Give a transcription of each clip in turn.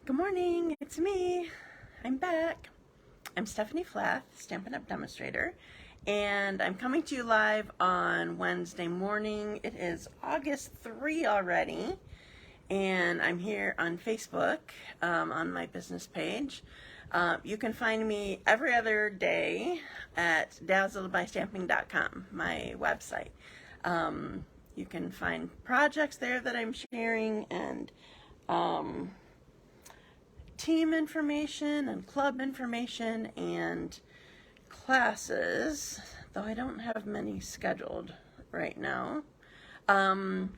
Good morning, it's me. I'm back. I'm Stephanie Flath, Stampin' Up! Demonstrator, and I'm coming to you live on Wednesday morning. It is August 3 already, and I'm here on Facebook on my business page. You can find me every other day at dazzledbystamping.com, my website. You can find projects there that I'm sharing and team information and club information and classes, though I don't have many scheduled right now. I'm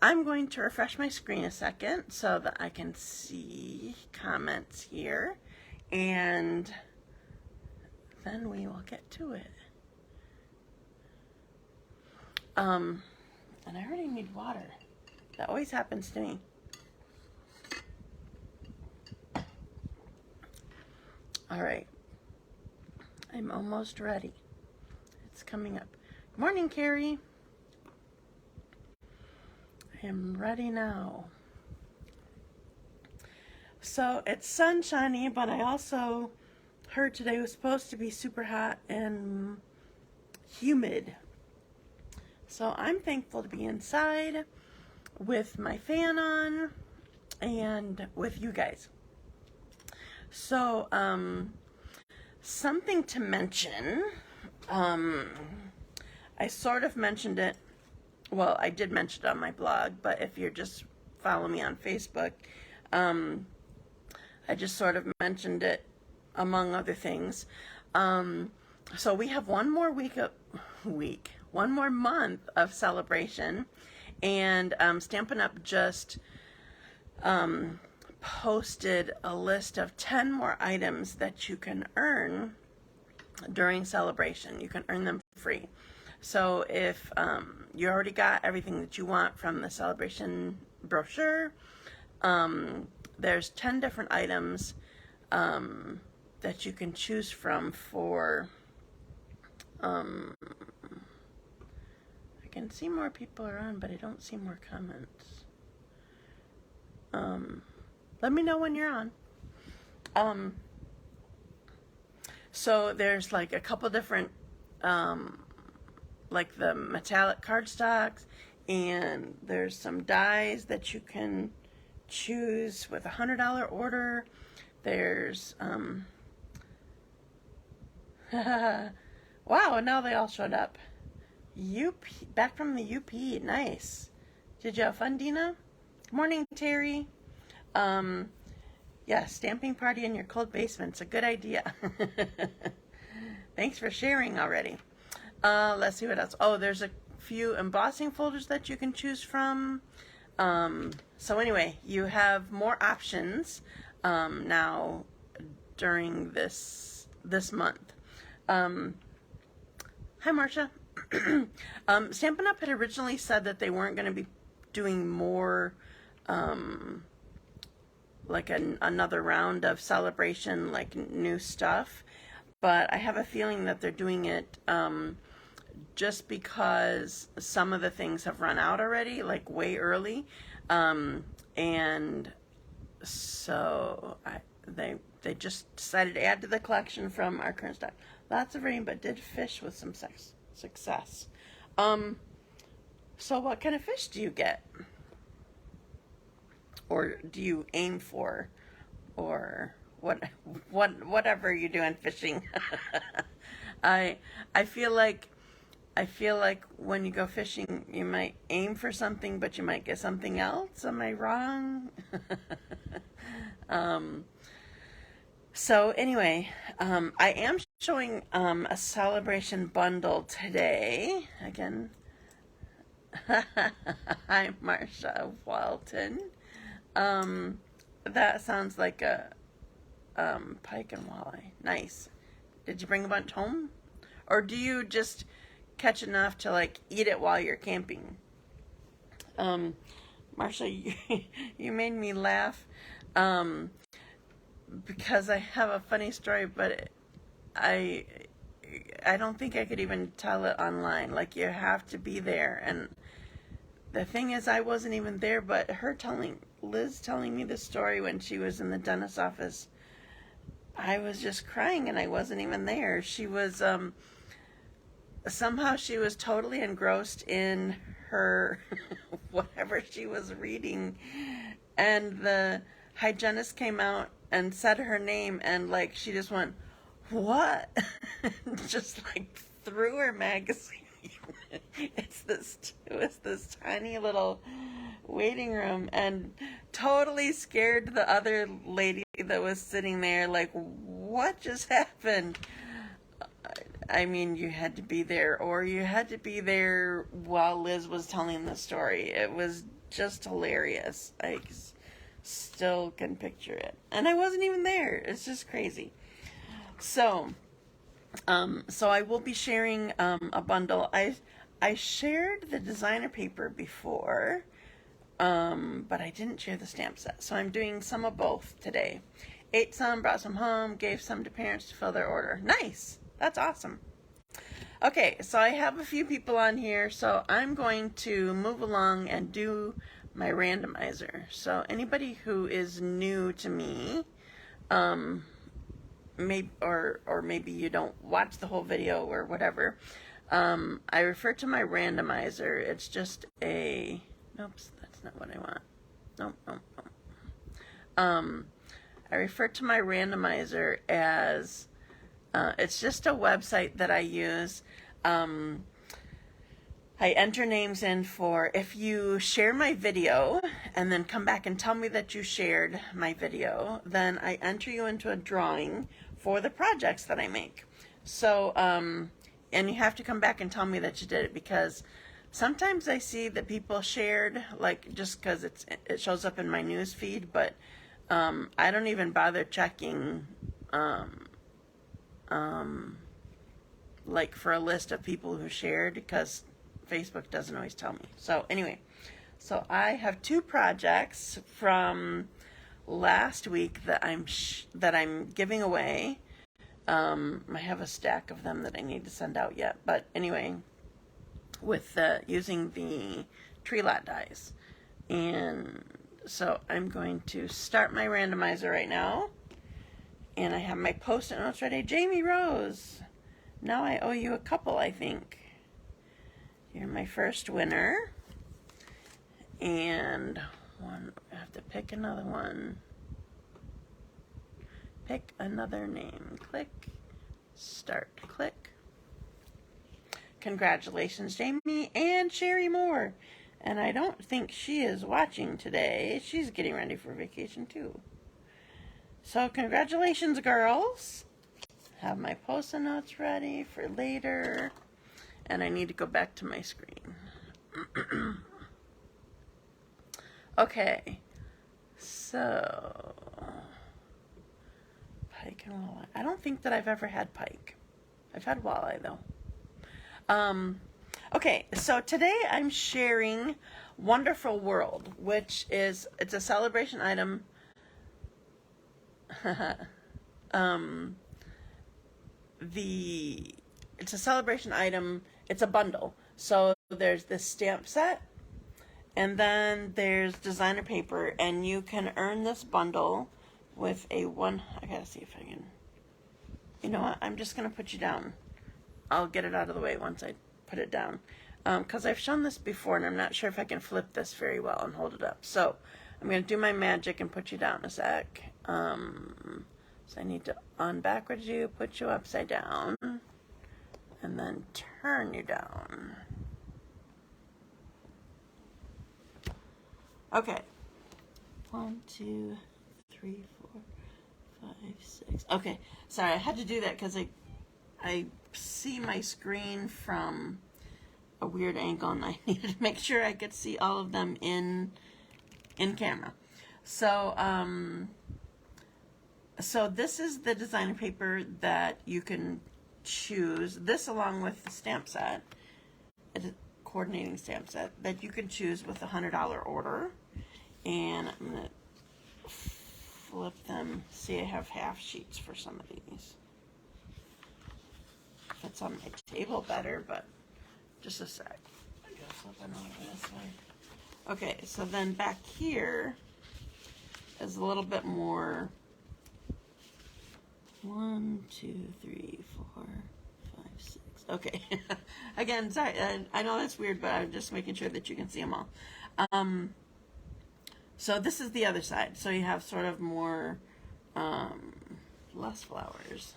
going to refresh my screen a second so that I can see comments here, and then we will get to it. And I already need water. That always happens to me. All right, I'm almost ready. It's coming up. Good morning, Carrie. I am ready now. So it's sunshiny, but I also heard today was supposed to be super hot and humid. So I'm thankful to be inside with my fan on and with you guys. So, something to mention, I sort of mentioned it, well, I did mention it on my blog, but if you're just following me on Facebook, I just sort of mentioned it among other things. So we have one more one more month of celebration, and Stampin' Up! Just posted a list of 10 more items that you can earn during celebration. You can earn them free. So if you already got everything that you want from the celebration brochure, there's 10 different items that you can choose from for I can see more people are on, but I don't see more comments. Let me know when you're on. So there's like a couple different, like the metallic cardstocks, and there's some dies that you can choose with a $100 order. There's, wow, now they all showed up. UP, back from the UP, nice. Did you have fun, Dina? Good morning, Terry. Yeah, stamping party in your cold basement's a good idea. Thanks for sharing already. Let's see what else. Oh, there's a few embossing folders that you can choose from. So anyway, you have more options now during this month. Hi, Marcia. Stampin' Up! Had originally said that they weren't going to be doing more like another round of celebration, like new stuff, but I have a feeling that they're doing it just because some of the things have run out already, like way early, and so they just decided to add to the collection from our current stock. Lots of rain, but did fish with some success. So what kind of fish do you get? Or do you aim for, or whatever you do in fishing? I feel like when you go fishing, you might aim for something, but you might get something else. Am I wrong? So anyway, I am showing a celebration bundle today. Again, hi, Marcia Walton. That sounds like a pike and walleye. Nice. Did you bring a bunch home? Or do you just catch enough to like eat it while you're camping? Marcia, you made me laugh because I have a funny story, but I don't think I could even tell it online. Like, you have to be there, and the thing is, I wasn't even there, but her telling Liz telling me the story when she was in the dentist's office, I was just crying and I wasn't even there. She was, somehow she was totally engrossed in her, whatever she was reading. And the hygienist came out and said her name and like, she just went, what? Just like threw her magazine. It was this tiny little waiting room and totally scared the other lady that was sitting there like, what just happened? I mean, you had to be there, or you had to be there while Liz was telling the story. It was just hilarious. I still can picture it. And I wasn't even there. It's just crazy. So I will be sharing a bundle. I shared the designer paper before, but I didn't share the stamp set. So I'm doing some of both today. Ate some, brought some home, gave some to parents to fill their order. Nice. That's awesome. Okay, so I have a few people on here, so I'm going to move along and do my randomizer. So anybody who is new to me, maybe you don't watch the whole video or whatever, I refer to my randomizer. It's just a, oops, that's not what I want. Nope. I refer to my randomizer as, it's just a website that I use. I enter names in for, if you share my video and then come back and tell me that you shared my video, then I enter you into a drawing for the projects that I make. So, and you have to come back and tell me that you did it, because sometimes I see that people shared, like, just because it shows up in my news feed, but I don't even bother checking like for a list of people who shared, because Facebook doesn't always tell me. So anyway, so I have two projects from last week that I'm giving away. I have a stack of them that I need to send out yet, but anyway, with using the tree lot dies. And so I'm going to start my randomizer right now. And I have my post-it notes ready. Jamie Rose, now I owe you a couple, I think. You're my first winner. And one, I have to pick another one. Pick another name. Click. Start. Click. Congratulations, Jamie and Sherry Moore. And I don't think she is watching today. She's getting ready for vacation too. So congratulations, girls. Have my post-it notes ready for later. And I need to go back to my screen. Okay. So, pike and walleye. I don't think that I've ever had pike. I've had walleye though. Okay, so today I'm sharing Wonderful World, which is, it's a celebration item. It's a celebration item. It's a bundle. So there's this stamp set, and then there's designer paper, and you can earn this bundle with I gotta see if I can, you know what, I'm just gonna put you down. I'll get it out of the way once I put it down, because I've shown this before and I'm not sure if I can flip this very well and hold it up. So I'm gonna do my magic and put you down a sec. So I need to backwards you, put you upside down, and then turn you down. Okay. 1, 2, 3, 4, 5, 6. Okay. Sorry, I had to do that because I see my screen from a weird angle, and I needed to make sure I could see all of them in camera. So, so this is the designer paper that you can choose. This, along with the stamp set, it's a coordinating stamp set that you can choose with a $100 order. And I'm gonna flip them. See, I have half sheets for some of these. Fits on my table better, but just a sec. I gotta flip it over this way. Okay, so then back here, is a little bit more. 1, 2, 3, 4, 5, 6. Okay. Again, sorry. I know that's weird, but I'm just making sure that you can see them all. So this is the other side. So you have sort of more, less flowers.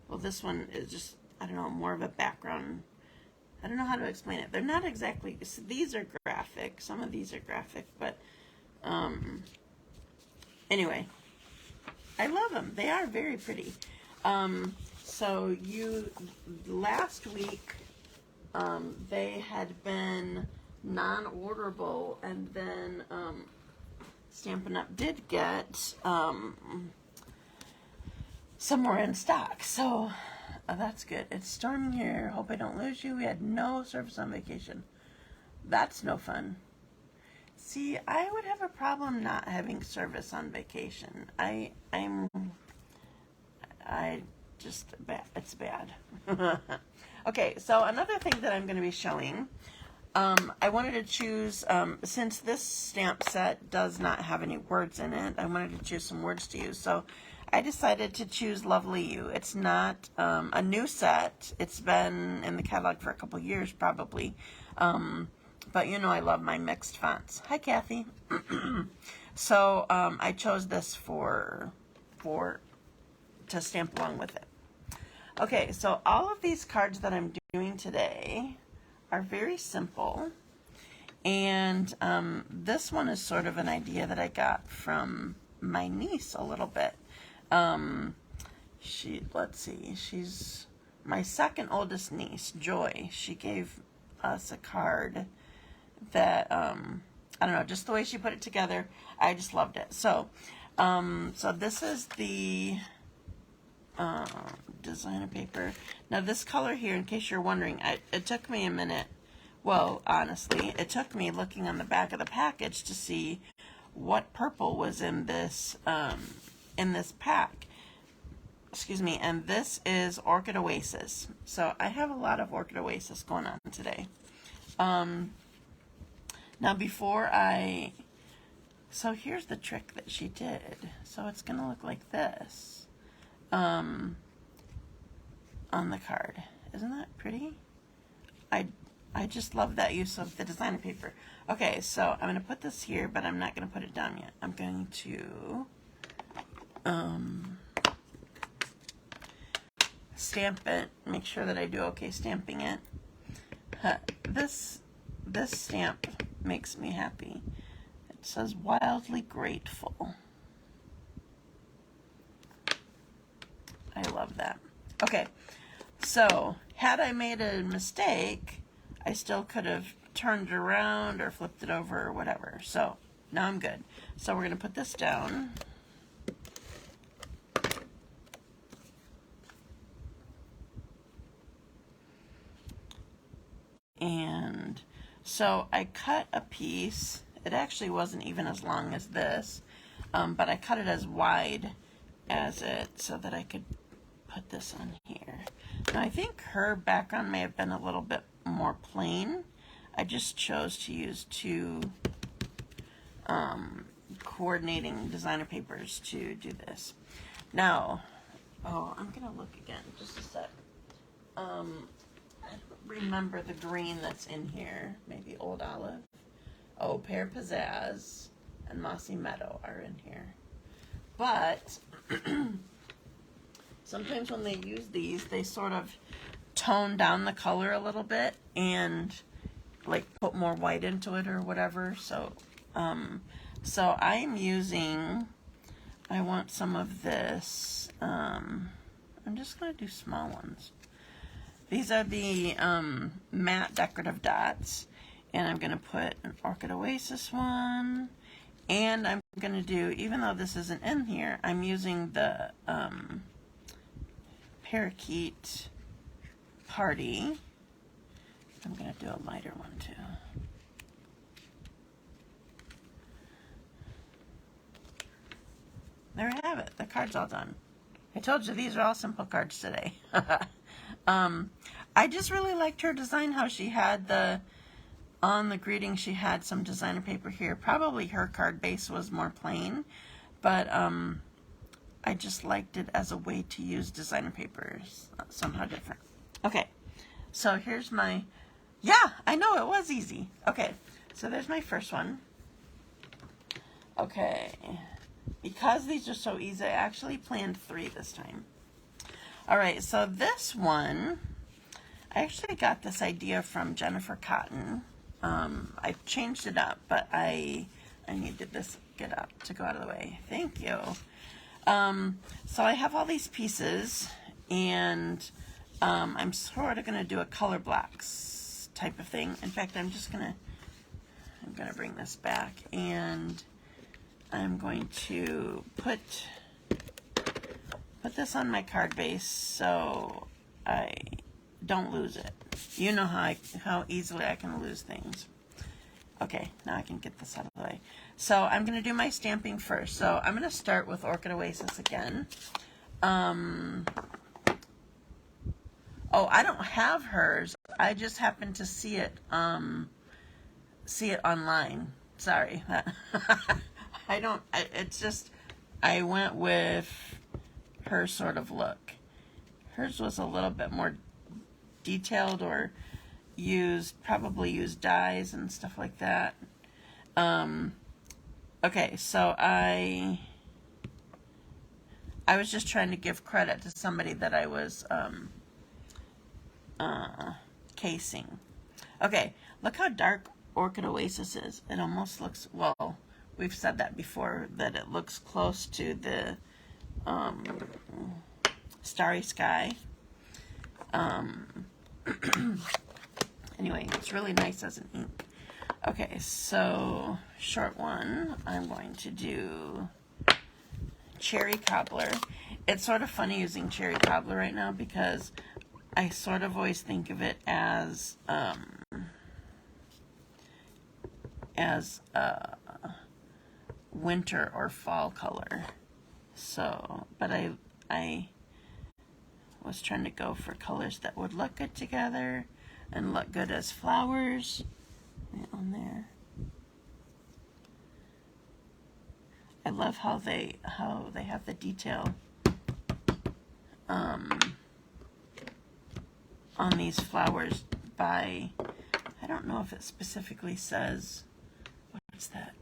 Well, this one is just, I don't know, more of a background. I don't know how to explain it. They're not exactly, these are graphic. Some of these are graphic, but anyway, I love them. They are very pretty. So last week, they had been non-orderable, and then Stampin' Up! Did get some more in stock. So that's good. It's storming here. Hope I don't lose you. We had no service on vacation. That's no fun. See, I would have a problem not having service on vacation. It's bad. Okay, so another thing that I'm going to be showing, I wanted to choose, since this stamp set does not have any words in it, I wanted to choose some words to use. So I decided to choose Lovely You. It's not a new set. It's been in the catalog for a couple years probably. But you know I love my mixed fonts. Hi, Kathy. So I chose this to stamp along with it. Okay, so all of these cards that I'm doing today are very simple. And this one is sort of an idea that I got from my niece a little bit. Let's see, she's my second oldest niece, Joy. She gave us a card that, I don't know, just the way she put it together, I just loved it. So, so this is the designer paper. Now this color here, in case you're wondering, it took me a minute. Well, honestly, it took me looking on the back of the package to see what purple was in this pack. Excuse me, and this is Orchid Oasis. So I have a lot of Orchid Oasis going on today. Now so here's the trick that she did. So it's going to look like this on the card. Isn't that pretty? I just love that use of the designer paper. Okay, so I'm going to put this here, but I'm not going to put it down yet. I'm going to stamp it, make sure that I do okay stamping it. This stamp makes me happy. It says Wildly Grateful. I love that. Okay, so had I made a mistake, I still could have turned it around or flipped it over or whatever. So now I'm good. So we're going to put this down. And so I cut a piece. It actually wasn't even as long as this, but I cut it as wide as it so that I could put this on here. Now I think her background may have been a little bit more plain. I just chose to use two coordinating designer papers to do this. Now, I'm gonna look again, just a sec. I don't remember the green that's in here. Maybe Old Olive. Oh, Pear Pizzazz and Mossy Meadow are in here. But sometimes when they use these, they sort of tone down the color a little bit and like put more white into it or whatever. So, so I'm using, I want some of this. I'm just going to do small ones. These are the matte decorative dots, and I'm going to put an Orchid Oasis one, and I'm going to do, even though this isn't in here, I'm using the Parakeet Party. I'm going to do a lighter one too. There I have it. The card's all done. I told you these are all simple cards today. I just really liked her design, how she had the on the greeting she had some designer paper here. Probably her card base was more plain, but I just liked it as a way to use designer papers somehow different. Okay, so here's my, yeah, I know it was easy. Okay, so there's my first one. Okay, because these are so easy, I actually planned 3 this time. All right, so this one, I actually got this idea from Jennifer Cotton. I changed it up, but I needed this to go out of the way. Thank you. So I have all these pieces, and I'm sort of going to do a color blocks type of thing. In fact, I'm going to bring this back, and I'm going to put this on my card base so I don't lose it. You know how easily I can lose things. Okay, now I can get this out of the way. So I'm going to do my stamping first. So I'm going to start with Orchid Oasis again. Oh, I don't have hers. I just happened to see it online. Sorry. I went with her sort of look. Hers was a little bit more detailed, or probably used dyes and stuff like that. Okay, so I was just trying to give credit to somebody that I was casing. Okay, look how dark Orchid Oasis is. It almost looks, well, we've said that before, that it looks close to the Starry Sky. Anyway, it's really nice as an ink. Okay, so short one, I'm going to do Cherry Cobbler. It's sort of funny using Cherry Cobbler right now because I sort of always think of it as winter or fall color. So, but I was trying to go for colors that would look good together and look good as flowers. Right on there. I love how they have the detail on these flowers by, I don't know if it specifically says, what's that?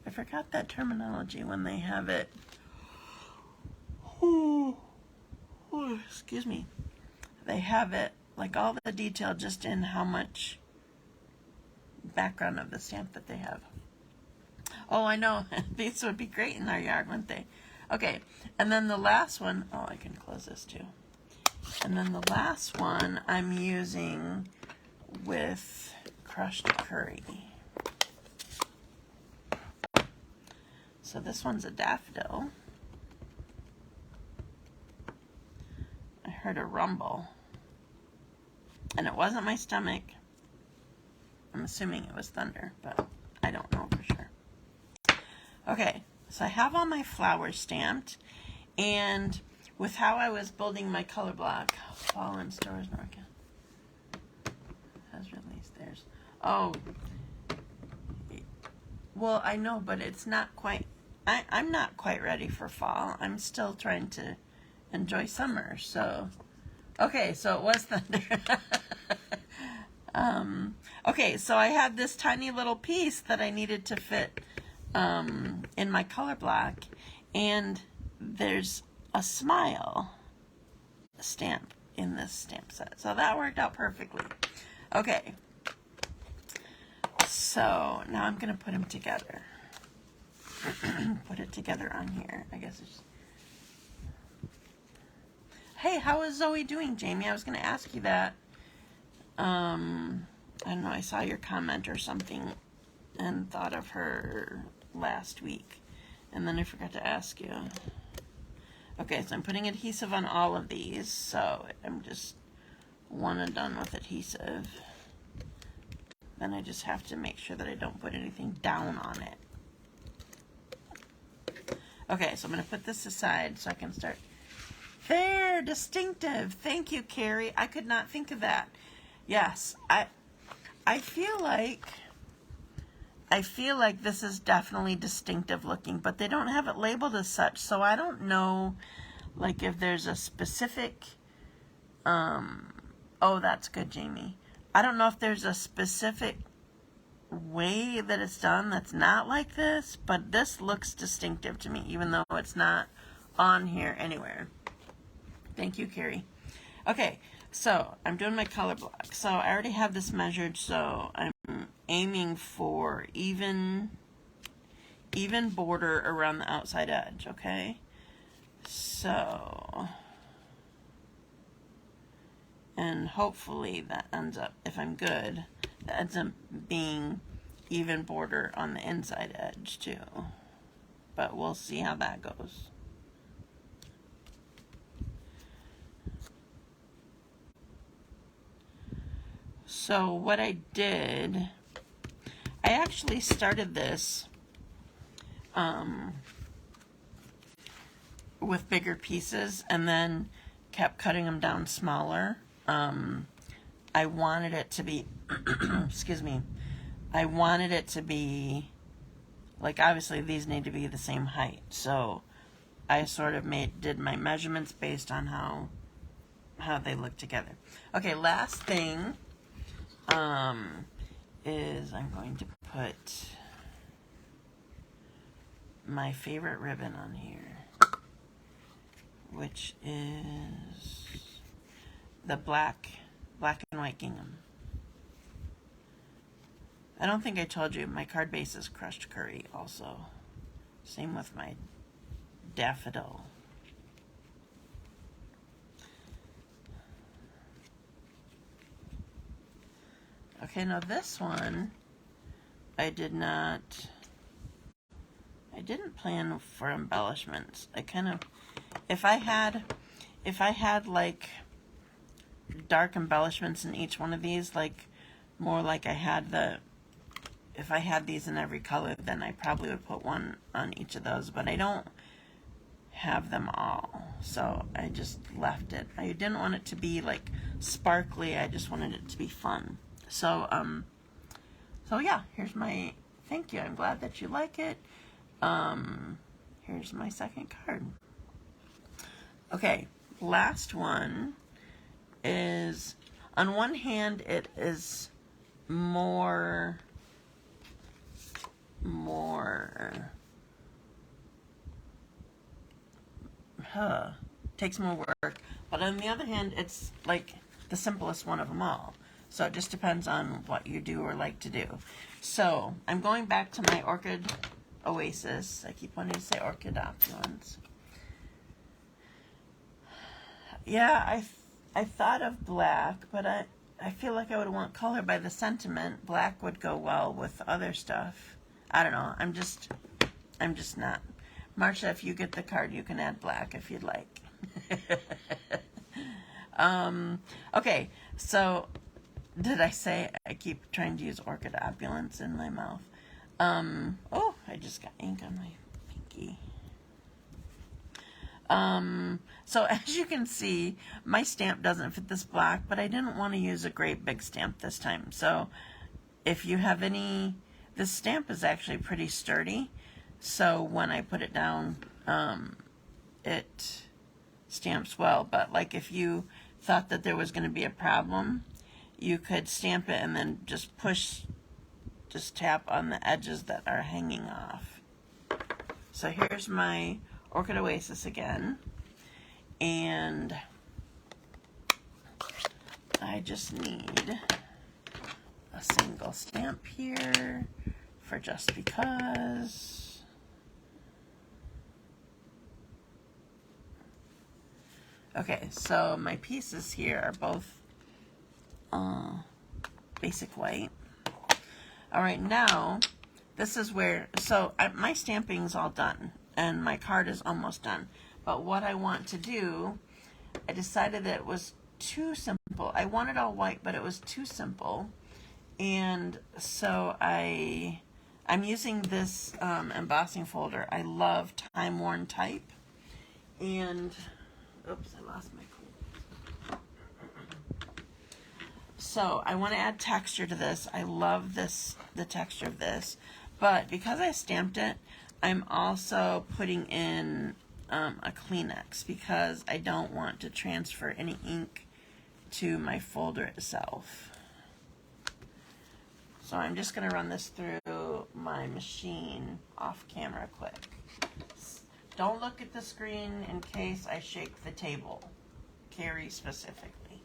I forgot that terminology when they have it. Oh, excuse me. They have it, like all the detail just in how much background of the stamp that they have. Oh, I know. These would be great in our yard, wouldn't they? Okay, and then the last one, oh, I can close this too. And then the last one I'm using with crushed curry. So this one's a daffodil. I heard a rumble. And it wasn't my stomach. I'm assuming it was thunder, but I don't know for sure. Okay, so I have all my flowers stamped, and with how I was building my color block, Fall in Stores Norca has released theirs. Oh, well, I know, but it's not quite, I'm not quite ready for fall. I'm still trying to enjoy summer, so, okay, so it was thunder. Okay, so I had this tiny little piece that I needed to fit in my color block, and there's a smile stamp in this stamp set, so that worked out perfectly. Okay, so now I'm gonna put them together. Put it together on here. I guess it's, hey, how is Zoe doing, Jamie? I was gonna ask you that. I don't know, I saw your comment or something and thought of her last week, and then I forgot to ask you. Okay, so I'm putting adhesive on all of these, so I'm just one and done with adhesive. Then I just have to make sure that I don't put anything down on it. Okay, so I'm going to put this aside so I can start. There, distinctive. Thank you, Carrie. I could not think of that. Yes, I feel like this is definitely distinctive looking, but they don't have it labeled as such, so I don't know, like, if there's a specific, oh, that's good, Jamie. I don't know if there's a specific way that it's done that's not like this, but this looks distinctive to me, even though it's not on here anywhere. Thank you, Carrie. Okay, so I'm doing my color block. So I already have this measured, so I'm aiming for even border around the outside edge, okay? So, and hopefully that ends up, if I'm good, that ends up being even border on the inside edge too. But we'll see how that goes. So what I did, I actually started this with bigger pieces and then kept cutting them down smaller. I wanted it to be, excuse me, I wanted it to be, like, obviously these need to be the same height. So I sort of did my measurements based on how they look together. Okay, last thing is I'm going to put my favorite ribbon on here, which is the black and white gingham. I don't think I told you, my card base is crushed curry also. Same with my daffodil. Okay, now this one, I didn't plan for embellishments. I kind of, if I had like dark embellishments in each one of these, like more like if I had these in every color, then I probably would put one on each of those, but I don't have them all, so I just left it. I didn't want it to be like sparkly, I just wanted it to be fun. So, so yeah, here's my, thank you, I'm glad that you like it. Here's my second card. Okay, last one is, on one hand, it is more takes more work, but on the other hand, it's like the simplest one of them all. So it just depends on what you do or like to do. So I'm going back to my Orchid Oasis. I keep wanting to say Orchid Opulence. Yeah, I thought of black, but I feel like I would want color by the sentiment. Black would go well with other stuff. I don't know. I'm just not. Marcia, if you get the card, you can add black if you'd like. Okay, so did I say I keep trying to use Orchid Opulence in my mouth? Oh, I just got ink on my pinky. So as you can see, my stamp doesn't fit this block, but I didn't want to use a great big stamp this time. So if you have any, this stamp is actually pretty sturdy. So when I put it down, it stamps well. But like if you thought that there was going to be a problem, you could stamp it and then just tap on the edges that are hanging off. So here's my Orchid Oasis again, and I just need a single stamp here for just because. Okay, so my pieces here are both basic white. All right, now this is where, so my stamping's all done and my card is almost done. But what I want to do, I decided that it was too simple. I wanted all white, but it was too simple. And so I'm using this embossing folder. I love Time Worn Type. And, oops, I lost my cool. So I want to add texture to this. I love this, the texture of this, but because I stamped it, I'm also putting in a Kleenex because I don't want to transfer any ink to my folder itself. So I'm just going to run this through my machine off camera quick. Don't look at the screen in case I shake the table. Carrie specifically.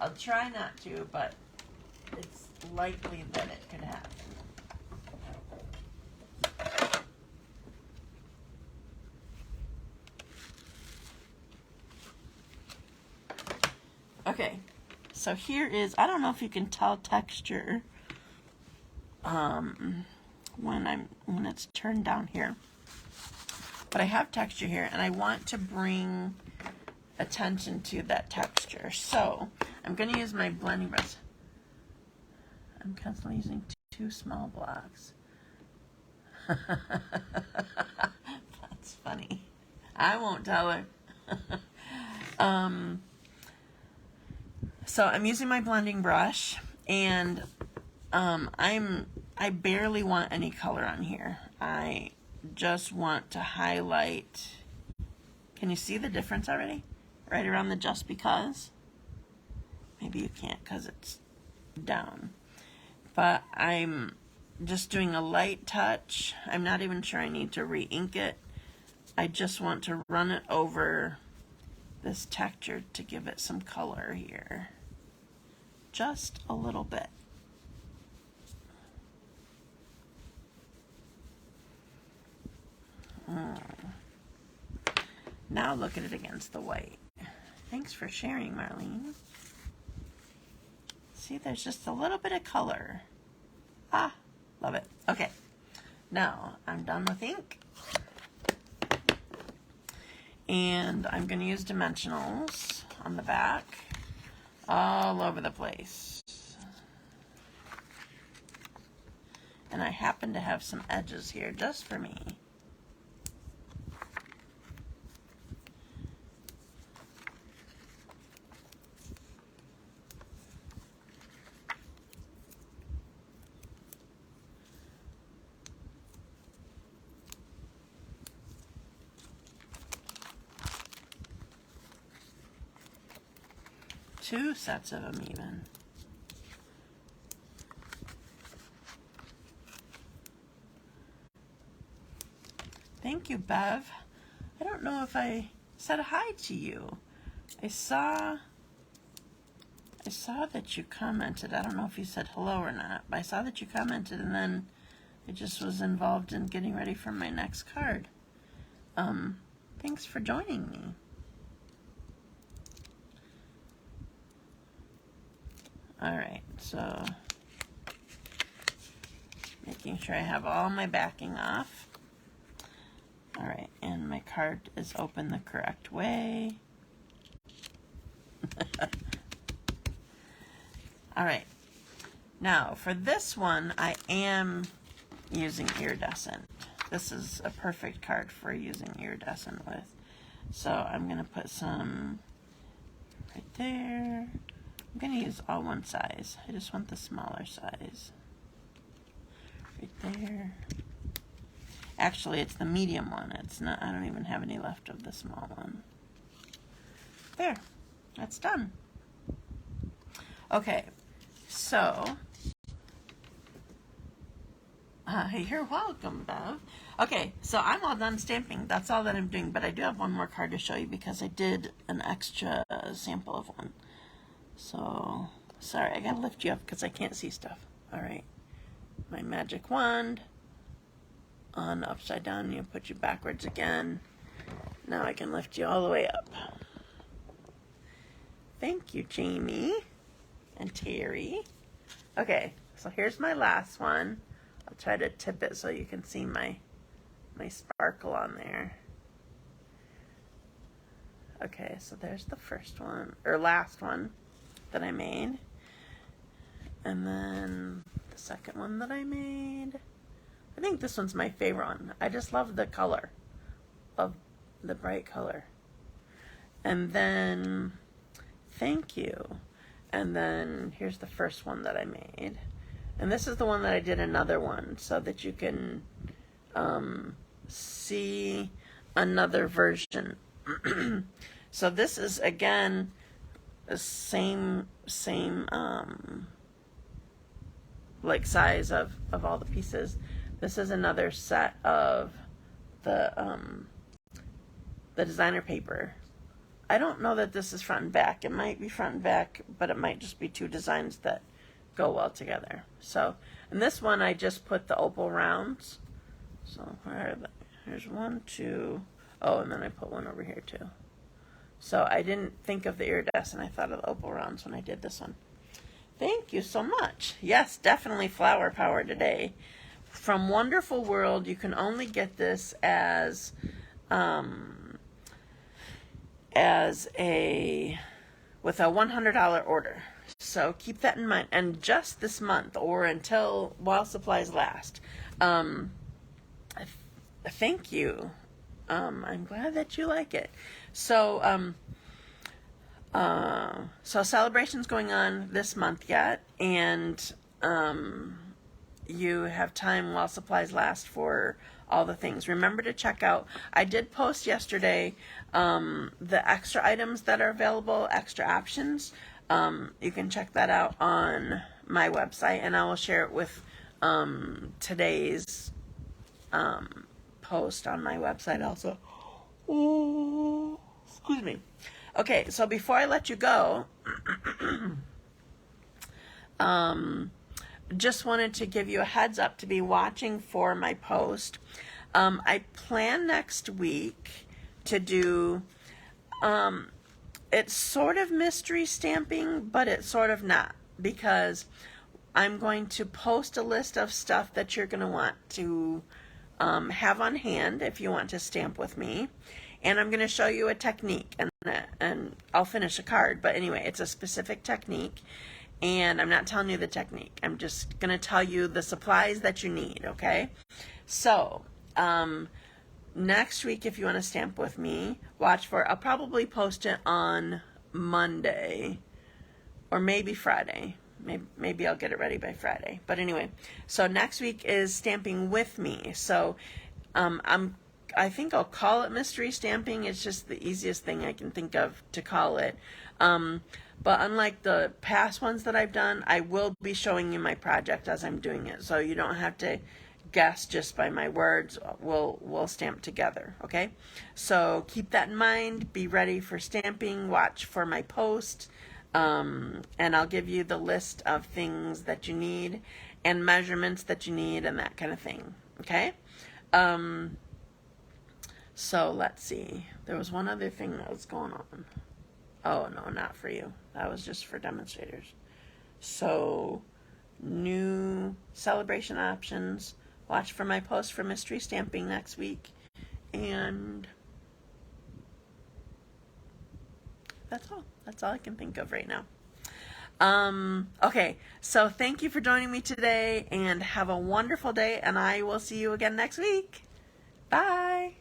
I'll try not to, but it's likely that it could happen. Okay, so here is, I don't know if you can tell texture when it's turned down here, but I have texture here and I want to bring attention to that texture. So I'm going to use my blending brush. I'm constantly using two small blocks. That's funny. I won't tell her. So I'm using my blending brush, and I barely want any color on here. I just want to highlight. Can you see the difference already? Right around the just because. Maybe you can't because it's down. But I'm just doing a light touch. I'm not even sure I need to re-ink it. I just want to run it over this texture to give it some color here. Just a little bit. Now look at it against the white. Thanks for sharing, Marlene. See, there's just a little bit of color. Ah, love it. Okay, now I'm done with ink. And I'm going to use dimensionals on the back all over the place. And I happen to have some edges here just for me. Two sets of them even. Thank you, Bev. I don't know if I said hi to you. I saw that you commented. I don't know if you said hello or not, but I saw that you commented, and then I just was involved in getting ready for my next card. Thanks for joining me. Alright, so making sure I have all my backing off. Alright, and my card is open the correct way. Alright, now for this one I am using iridescent. This is a perfect card for using iridescent with. So I'm going to put some right there. I'm going to use all one size. I just want the smaller size. Right there. Actually, it's the medium one. It's not, I don't even have any left of the small one. There. That's done. Okay. So, you're welcome, Bev. Okay, so I'm all done stamping. That's all that I'm doing, but I do have one more card to show you because I did an extra sample of one. So, sorry, I gotta lift you up because I can't see stuff. Alright, my magic wand on upside down, you put you backwards again. Now I can lift you all the way up. Thank you, Jamie and Terry. Okay, so here's my last one. I'll try to tip it so you can see my sparkle on there. Okay, so there's the first one, or last one that I made. And then the second one that I made. I think this one's my favorite one. I just love the color. Love the bright color. And then, thank you. And then here's the first one that I made. And this is the one that I did another one so that you can see another version. So this is, again, the same like size of all the pieces. This is another set of the designer paper. I don't know that this is front and back. It might be front and back, but it might just be two designs that go well together. So, in this one, I just put the opal rounds. So, where are they? Here's 1, 2. Oh, and then I put one over here too. So, I didn't think of the iridescent. I thought of the opal rounds when I did this one. Thank you so much. Yes, definitely flower power today. From Wonderful World, you can only get this as with a $100 order. So keep that in mind. And just this month, or until while supplies last. Thank you. I'm glad that you like it. So Sale-a-Bration's going on this month yet, and you have time while supplies last for all the things. Remember to check out, I did post yesterday the extra items that are available, extra options. You can check that out on my website, and I will share it with today's post on my website also. Oh, excuse me. Okay, so before I let you go, just wanted to give you a heads up to be watching for my post. I plan next week to do, it's sort of mystery stamping, but it's sort of not, because I'm going to post a list of stuff that you're going to want to have on hand if you want to stamp with me. And I'm going to show you a technique, and I'll finish a card. But anyway, it's a specific technique, and I'm not telling you the technique. I'm just going to tell you the supplies that you need, okay? So, next week, if you want to stamp with me, watch for it. I'll probably post it on Monday or maybe Friday. Maybe I'll get it ready by Friday. But anyway, so next week is stamping with me. So, I think I'll call it mystery stamping. It's just the easiest thing I can think of to call it. But unlike the past ones that I've done, I will be showing you my project as I'm doing it. So you don't have to guess just by my words. We'll stamp together, okay? So keep that in mind. Be ready for stamping. Watch for my post. And I'll give you the list of things that you need and measurements that you need and that kind of thing, okay? So let's see. There was one other thing that was going on. Oh, no, not for you. That was just for demonstrators. So, new Sale-a-Bration options. Watch for my post for mystery stamping next week. And that's all. That's all I can think of right now. Okay, so thank you for joining me today, and have a wonderful day, and I will see you again next week. Bye.